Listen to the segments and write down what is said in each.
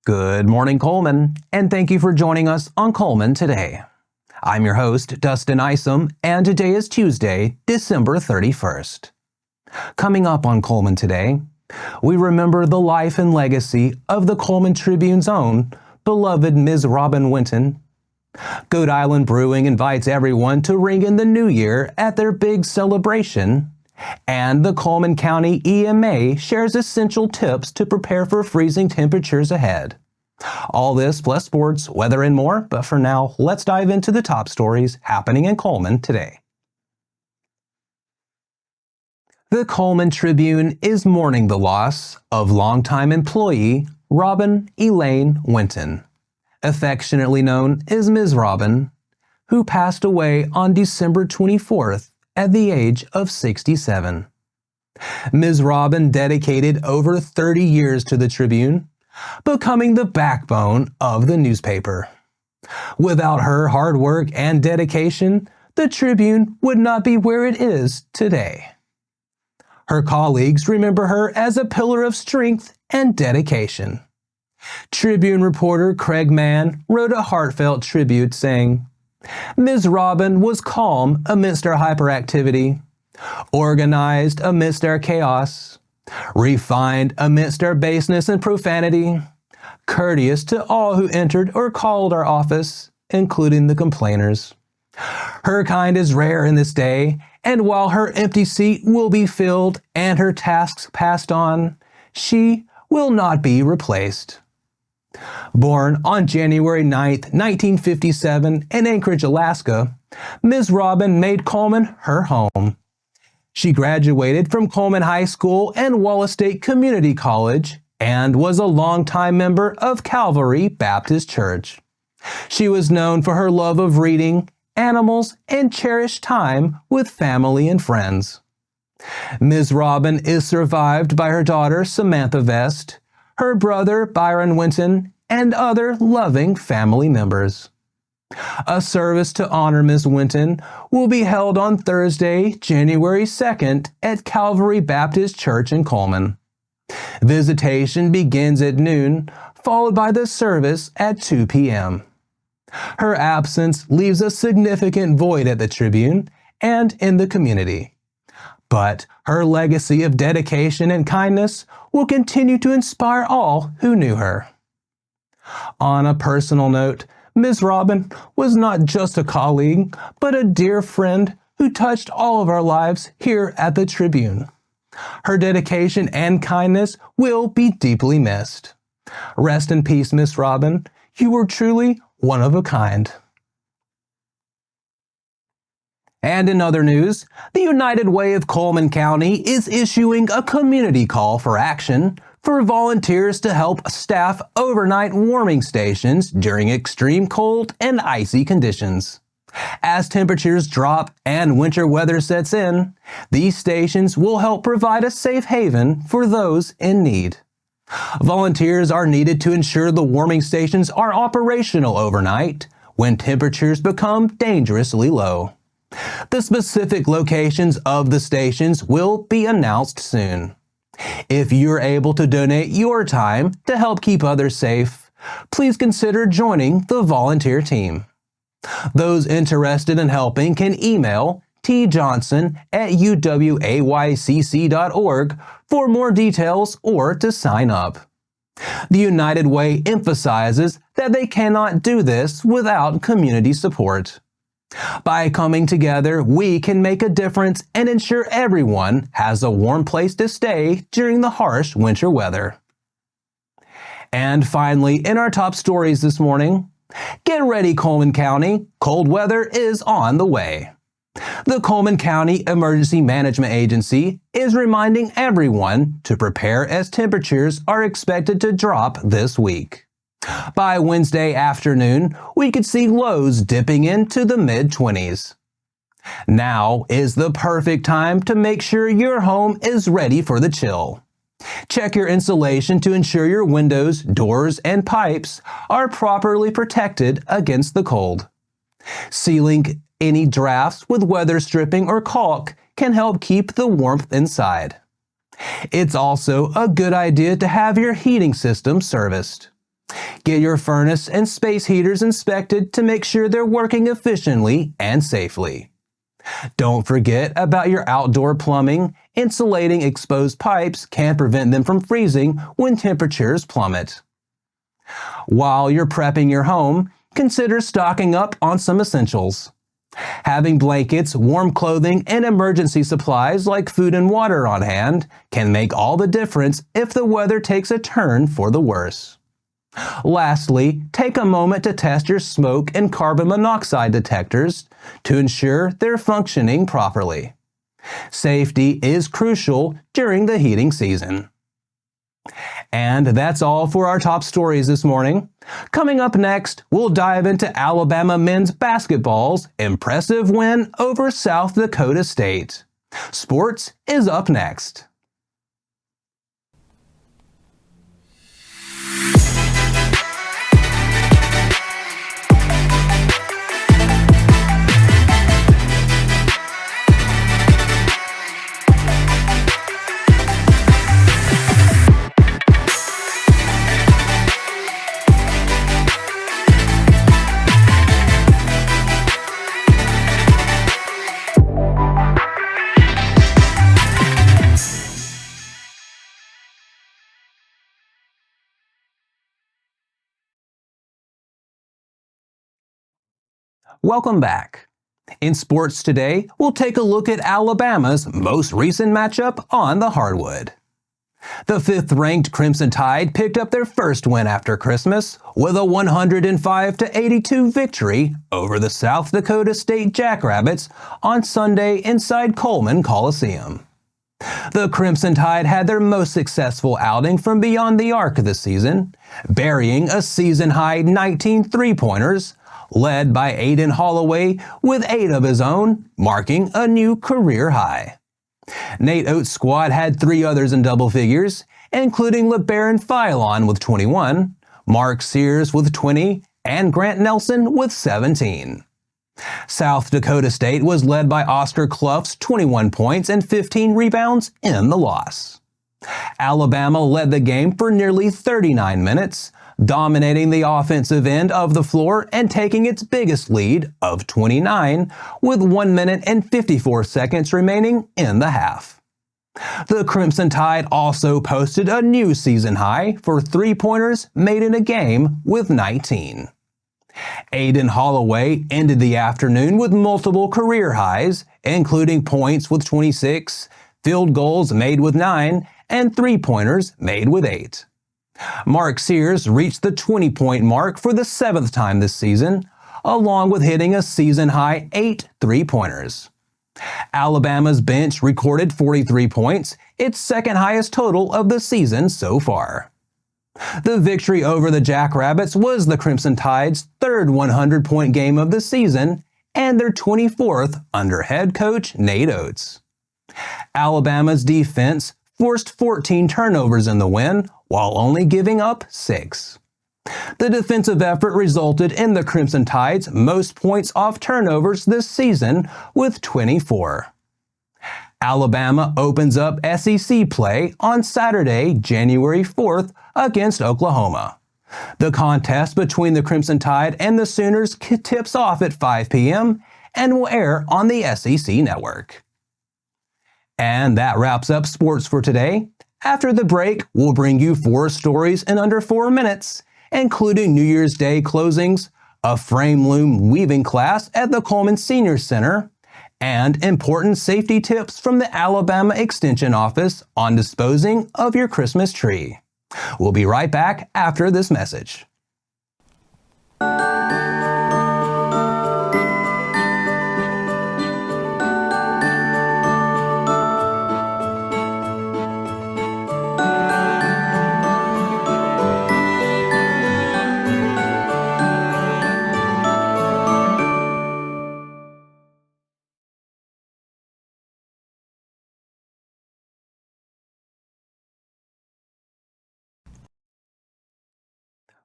Good morning, Cullman, and thank you for joining us on Cullman Today. I'm your host, Dustin Isom, and today is Tuesday, December 31st. Coming up on Cullman Today, we remember the life and legacy of the Cullman Tribune's own beloved Ms. Robin Winton. Goat Island Brewing invites everyone to ring in the new year at their big celebration. And the Cullman County EMA shares essential tips to prepare for freezing temperatures ahead. All this plus sports, weather, and more, but for now, let's dive into the top stories happening in Cullman today. The Cullman Tribune is mourning the loss of longtime employee Robin Elaine Winton, affectionately known as Ms. Robin, who passed away on December 24th at the age of 67. Ms. Robin dedicated over 30 years to the Tribune, becoming the backbone of the newspaper. Without her hard work and dedication, the Tribune would not be where it is today. Her colleagues remember her as a pillar of strength and dedication. Tribune reporter Craig Mann wrote a heartfelt tribute saying, "Ms. Robin was calm amidst our hyperactivity, organized amidst our chaos, refined amidst our baseness and profanity, courteous to all who entered or called our office, including the complainers. Her kind is rare in this day, and while her empty seat will be filled and her tasks passed on, she will not be replaced." Born on January 9, 1957 in Anchorage, Alaska, Ms. Robin made Cullman her home. She graduated from Cullman High School and Wallace State Community College and was a longtime member of Calvary Baptist Church. She was known for her love of reading, animals, and cherished time with family and friends. Ms. Robin is survived by her daughter Samantha Vest, her brother Byron Winton, and other loving family members. A service to honor Ms. Winton will be held on Thursday, January 2nd at Calvary Baptist Church in Cullman. Visitation begins at noon, followed by the service at 2 p.m. Her absence leaves a significant void at the Tribune and in the community. But her legacy of dedication and kindness will continue to inspire all who knew her. On a personal note, Ms. Robin was not just a colleague, but a dear friend who touched all of our lives here at the Tribune. Her dedication and kindness will be deeply missed. Rest in peace, Ms. Robin. You were truly one of a kind. And in other news, the United Way of Cullman County is issuing a community call for action for volunteers to help staff overnight warming stations during extreme cold and icy conditions. As temperatures drop and winter weather sets in, these stations will help provide a safe haven for those in need. Volunteers are needed to ensure the warming stations are operational overnight when temperatures become dangerously low. The specific locations of the stations will be announced soon. If you're able to donate your time to help keep others safe, please consider joining the volunteer team. Those interested in helping can email tjohnson@uwaycc.org for more details or to sign up. The United Way emphasizes that they cannot do this without community support. By coming together, we can make a difference and ensure everyone has a warm place to stay during the harsh winter weather. And finally, in our top stories this morning, get ready, Cullman County. Cold weather is on the way. The Cullman County Emergency Management Agency is reminding everyone to prepare as temperatures are expected to drop this week. By Wednesday afternoon, we could see lows dipping into the mid-20s. Now is the perfect time to make sure your home is ready for the chill. Check your insulation to ensure your windows, doors, and pipes are properly protected against the cold. Sealing any drafts with weather stripping or caulk can help keep the warmth inside. It's also a good idea to have your heating system serviced. Get your furnace and space heaters inspected to make sure they're working efficiently and safely. Don't forget about your outdoor plumbing. Insulating exposed pipes can prevent them from freezing when temperatures plummet. While you're prepping your home, consider stocking up on some essentials. Having blankets, warm clothing, and emergency supplies like food and water on hand can make all the difference if the weather takes a turn for the worse. Lastly, take a moment to test your smoke and carbon monoxide detectors to ensure they're functioning properly. Safety is crucial during the heating season. And that's all for our top stories this morning. Coming up next, we'll dive into Alabama men's basketball's impressive win over South Dakota State. Sports is up next. Welcome back. In sports today, we'll take a look at Alabama's most recent matchup on the hardwood. The 5th-ranked Crimson Tide picked up their first win after Christmas with a 105-82 victory over the South Dakota State Jackrabbits on Sunday inside Cullman Coliseum. The Crimson Tide had their most successful outing from beyond the arc this season, burying a season-high 19 three-pointers, led by Aiden Holloway with 8 of his own, marking a new career high. Nate Oates' squad had 3 others in double figures, including LeBaron Philon with 21, Mark Sears with 20, and Grant Nelson with 17. South Dakota State was led by Oscar Clough's 21 points and 15 rebounds in the loss. Alabama led the game for nearly 39 minutes, dominating the offensive end of the floor and taking its biggest lead of 29 with 1 minute and 54 seconds remaining in the half. The Crimson Tide also posted a new season high for three-pointers made in a game with 19. Aiden Holloway ended the afternoon with multiple career highs, including points with 26, field goals made with 9, and three-pointers made with 8. Mark Sears reached the 20-point mark for the 7th time this season, along with hitting a season-high 8 three-pointers. Alabama's bench recorded 43 points, its second highest total of the season so far. The victory over the Jackrabbits was the Crimson Tide's 3rd 100-point game of the season and their 24th under head coach Nate Oates. Alabama's defense forced 14 turnovers in the win, while only giving up 6. The defensive effort resulted in the Crimson Tide's most points off turnovers this season with 24. Alabama opens up SEC play on Saturday, January 4th against Oklahoma. The contest between the Crimson Tide and the Sooners tips off at 5 p.m. and will air on the SEC network. And that wraps up sports for today. After the break, we'll bring you 4 stories in under 4 minutes, including New Year's Day closings, a frame loom weaving class at the Cullman Senior Center, and important safety tips from the Alabama Extension Office on disposing of your Christmas tree. We'll be right back after this message.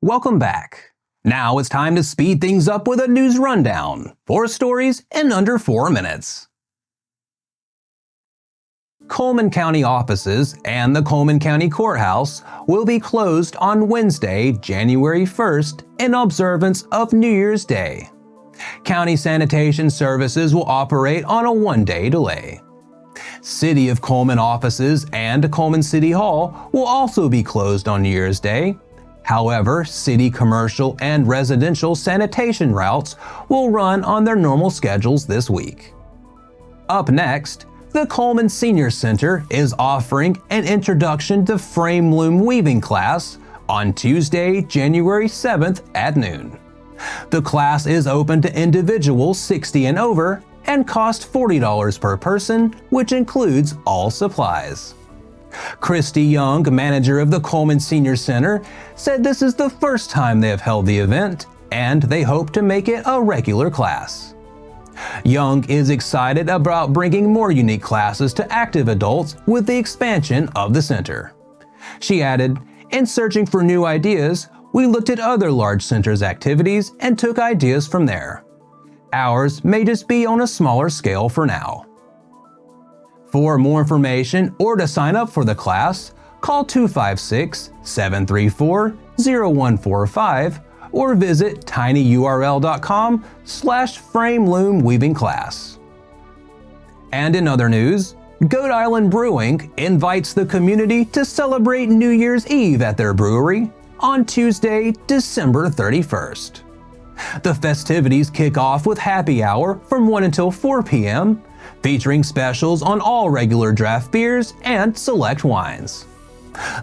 Welcome back. Now it's time to speed things up with a news rundown. 4 stories in under 4 minutes. Cullman County offices and the Cullman County Courthouse will be closed on Wednesday, January 1st in observance of New Year's Day. County sanitation services will operate on a one-day delay. City of Cullman offices and Cullman City Hall will also be closed on New Year's Day. However, city commercial and residential sanitation routes will run on their normal schedules this week. Up next, the Cullman Senior Center is offering an Introduction to Frame Loom Weaving class on Tuesday, January 7th at noon. The class is open to individuals 60 and over and costs $40 per person, which includes all supplies. Christy Young, manager of the Cullman Senior Center, said this is the first time they have held the event, and they hope to make it a regular class. Young is excited about bringing more unique classes to active adults with the expansion of the center. She added, "In searching for new ideas, we looked at other large centers' activities and took ideas from there. Ours may just be on a smaller scale for now." For more information or to sign up for the class, call 256-734-0145 or visit tinyurl.com/frameloomweavingclass. And in other news, Goat Island Brewing invites the community to celebrate New Year's Eve at their brewery on Tuesday, December 31st. The festivities kick off with happy hour from 1 until 4 p.m., featuring specials on all regular draft beers and select wines.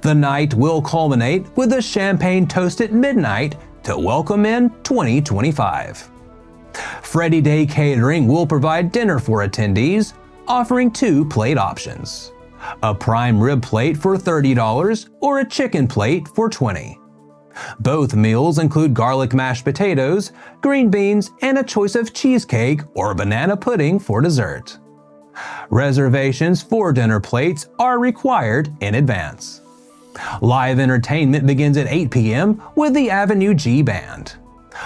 The night will culminate with a champagne toast at midnight to welcome in 2025. Freddy Day Catering will provide dinner for attendees, offering 2 plate options: a prime rib plate for $30 or a chicken plate for $20. Both meals include garlic mashed potatoes, green beans, and a choice of cheesecake or banana pudding for dessert. Reservations for dinner plates are required in advance. Live entertainment begins at 8 p.m. with the Avenue G Band.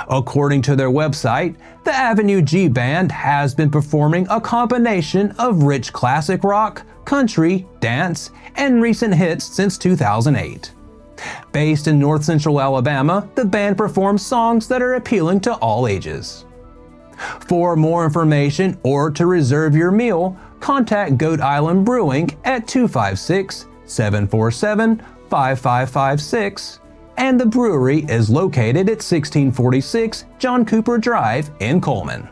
According to their website, the Avenue G Band has been performing a combination of rich classic rock, country, dance, and recent hits since 2008. Based in North Central Alabama, the band performs songs that are appealing to all ages. For more information or to reserve your meal, contact Goat Island Brewing at 256-747-5556, and the brewery is located at 1646 John Cooper Drive in Cullman.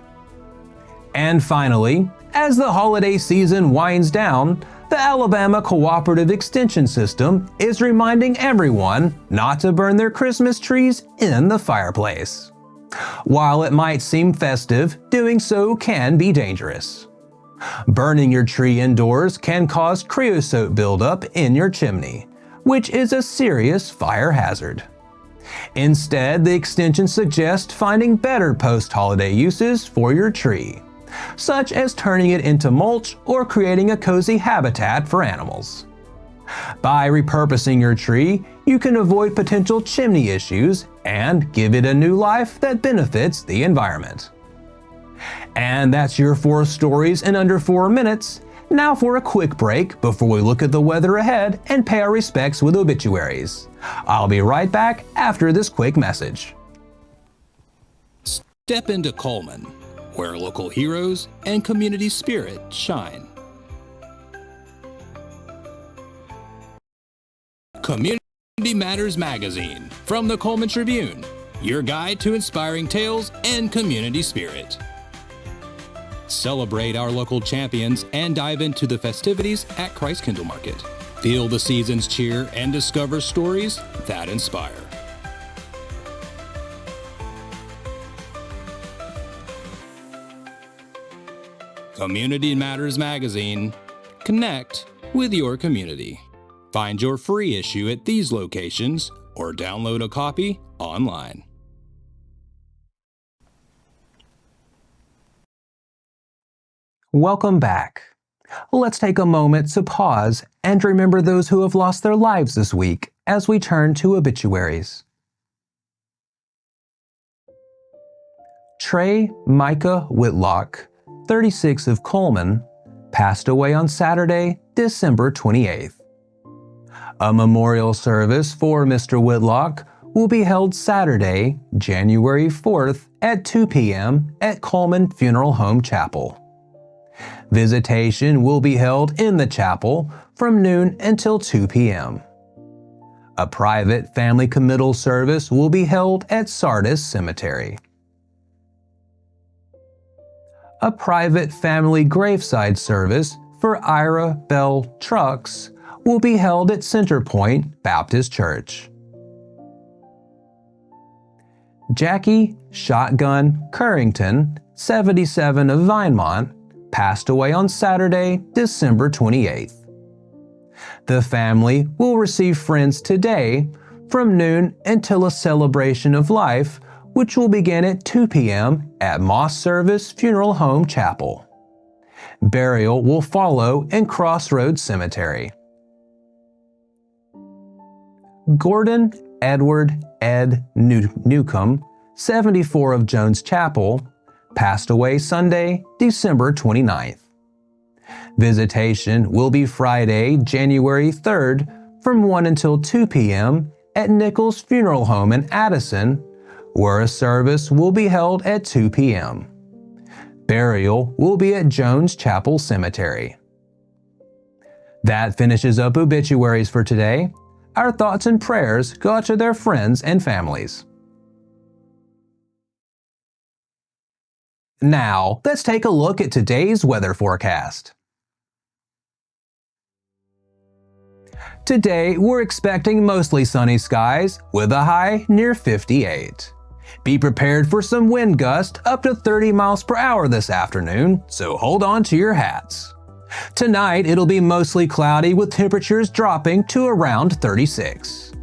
And finally, as the holiday season winds down, the Alabama Cooperative Extension System is reminding everyone not to burn their Christmas trees in the fireplace. While it might seem festive, doing so can be dangerous. Burning your tree indoors can cause creosote buildup in your chimney, which is a serious fire hazard. Instead, the extension suggests finding better post-holiday uses for your tree, such as turning it into mulch or creating a cozy habitat for animals. By repurposing your tree, you can avoid potential chimney issues and give it a new life that benefits the environment. And that's your 4 stories in under 4 minutes. Now for a quick break before we look at the weather ahead and pay our respects with obituaries. I'll be right back after this quick message. Step into Cullman, where local heroes and community spirit shine. Community Matters Magazine from the Cullman Tribune, your guide to inspiring tales and community spirit. Celebrate our local champions and dive into the festivities at Christ Kindle Market. Feel the season's cheer and discover stories that inspire. Community Matters Magazine. Connect with your community. Find your free issue at these locations or download a copy online. Welcome back. Let's take a moment to pause and remember those who have lost their lives this week as we turn to obituaries. Trey Micah Whitlock, 36 of Cullman, passed away on Saturday, December 28th. A memorial service for Mr. Whitlock will be held Saturday, January 4th at 2 p.m. at Cullman Funeral Home Chapel. Visitation will be held in the chapel from noon until 2 p.m. A private family committal service will be held at Sardis Cemetery. A private family graveside service for Ira Bell Trucks will be held at Center Point Baptist Church. Jackie Shotgun Currington, 77 of Vinemont, passed away on Saturday, December 28th. The family will receive friends today from noon until a celebration of life, which will begin at 2 p.m. at Moss Service Funeral Home Chapel. Burial will follow in Crossroads Cemetery. Gordon Edward Ed Newcomb, 74 of Jones Chapel, passed away Sunday, December 29th. Visitation will be Friday, January 3rd from 1 until 2 p.m. at Nichols Funeral Home in Addison, where a service will be held at 2 p.m. Burial will be at Jones Chapel Cemetery. That finishes up obituaries for today. Our thoughts and prayers go out to their friends and families. Now, let's take a look at today's weather forecast. Today, we're expecting mostly sunny skies with a high near 58. Be prepared for some wind gusts up to 30 miles per hour this afternoon, so hold on to your hats. Tonight, it'll be mostly cloudy with temperatures dropping to around 36.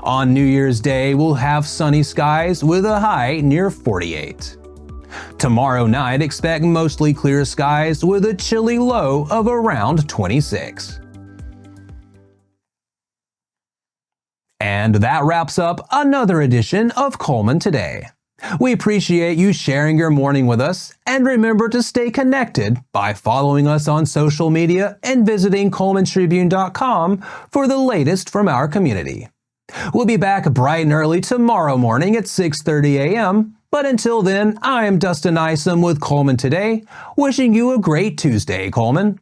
On New Year's Day, we'll have sunny skies with a high near 48. Tomorrow night, expect mostly clear skies with a chilly low of around 26. And that wraps up another edition of Cullman Today. We appreciate you sharing your morning with us, and remember to stay connected by following us on social media and visiting CullmanTribune.com for the latest from our community. We'll be back bright and early tomorrow morning at 6:30 a.m., but until then, I'm Dustin Isom with Cullman Today, wishing you a great Tuesday, Cullman.